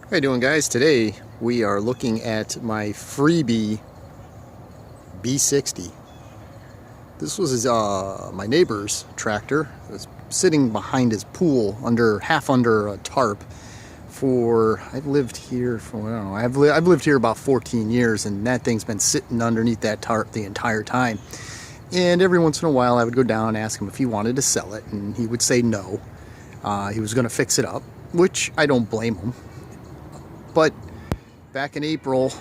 How you doing, guys? Today we are looking at my freebie B-60. This was my neighbor's tractor. It was sitting behind his pool half under a tarp for, I've lived here for, I don't know, I've lived here about 14 years, and that thing's been sitting underneath that tarp the entire time. And every once in a while I would go down and ask him if he wanted to sell it, and he would say no. He was going to fix it up, which I don't blame him. But back in April,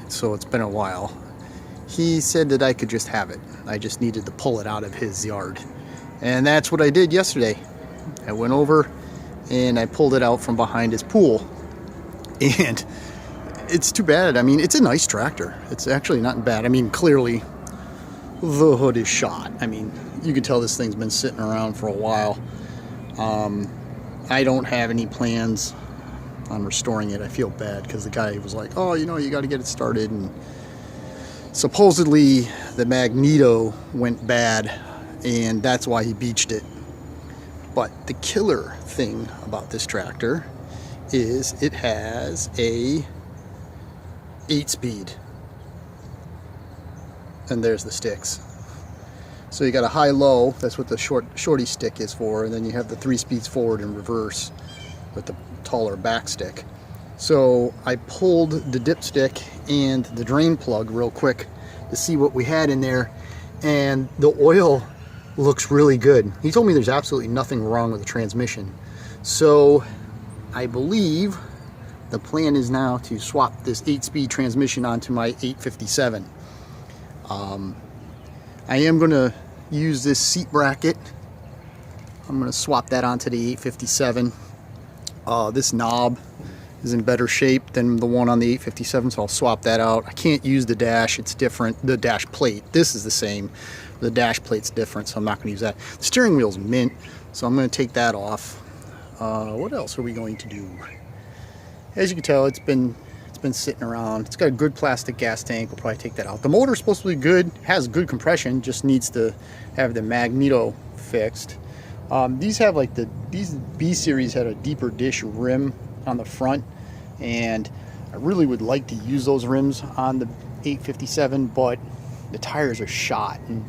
so it's been a while, he said that I could just have it. I just needed to pull it out of his yard. And that's what I did yesterday. I went over and I pulled it out from behind his pool. And it's too bad. I mean, it's a nice tractor. It's actually not bad. I mean, clearly the hood is shot. I mean, you can tell this thing's been sitting around for a while. I don't have any plans on restoring it. I feel bad because the guy was like, oh, you know, you got to get it started, and supposedly the magneto went bad and that's why he beached it. But the killer thing about this tractor is it has a 8-speed, and there's the sticks. So you got a high-low, that's what the shorty stick is for, and then you have the 3 speeds forward and reverse with the taller back stick. So I pulled the dipstick and the drain plug real quick to see what we had in there, and the oil looks really good. He told me there's absolutely nothing wrong with the transmission. So I believe the plan is now to swap this 8-speed transmission onto my 857. I am going to use this seat bracket. I'm going to swap that onto the 857. This knob is in better shape than the one on the 857, so I'll swap that out. I can't use the dash, it's different. The dash plate, this is the same. The dash plate's different, so I'm not going to use that. The steering wheel's mint, so I'm going to take that off. What else are we going to do? As you can tell, it's been sitting around. It's got a good plastic gas tank. We'll probably take that out. The motor's supposed to be good, has good compression, just needs to have the magneto fixed. These have like these B series had a deeper dish rim on the front, and I really would like to use those rims on the 857, but the tires are shot, and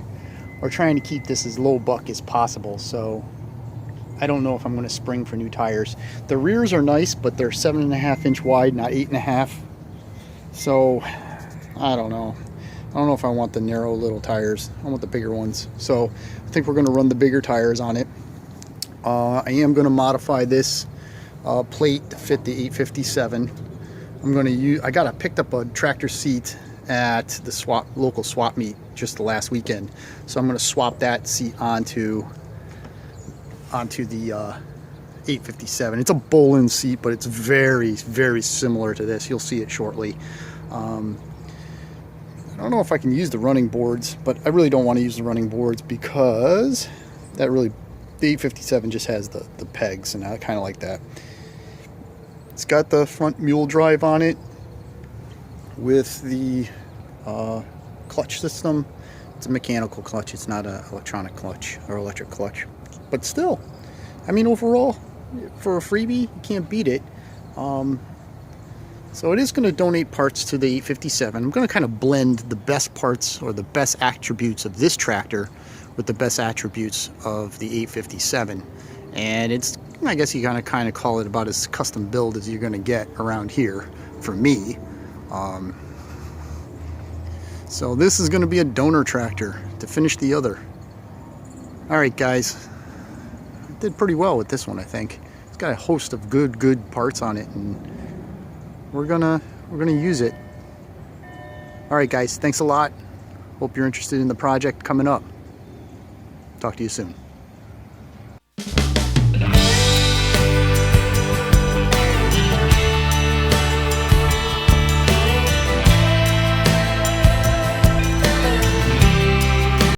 we're trying to keep this as low buck as possible, so I don't know if I'm going to spring for new tires. The rears are nice, but they're 7.5 inch wide, not 8.5. So I don't know. I don't know if I want the narrow little tires. I want the bigger ones. So I think we're going to run the bigger tires on it. I am going to modify this plate to fit the 857. I'm going to use. I picked up a tractor seat at the local swap meet just the last weekend, so I'm going to swap that seat onto the 857. It's a Bolin seat, but it's very, very similar to this. You'll see it shortly. I don't know if I can use the running boards, but I really don't want to use the running boards because the 857 just has the pegs, and I kind of like that. It's got the front mule drive on it with the clutch system. It's a mechanical clutch. It's not an electronic clutch or electric clutch. But still, I mean, overall, for a freebie, you can't beat it. So it is going to donate parts to the 857. I'm going to kind of blend the best parts or the best attributes of this tractor with the best attributes of the 857. And it's, I guess you kind of call it about as custom build as you're going to get around here for me. So this is going to be a donor tractor to finish the other. All right, guys. Did pretty well with this one, I think. It's got a host of good parts on it, and we're gonna use it. All right, guys, thanks a lot. Hope you're interested in the project coming up. Talk to you soon.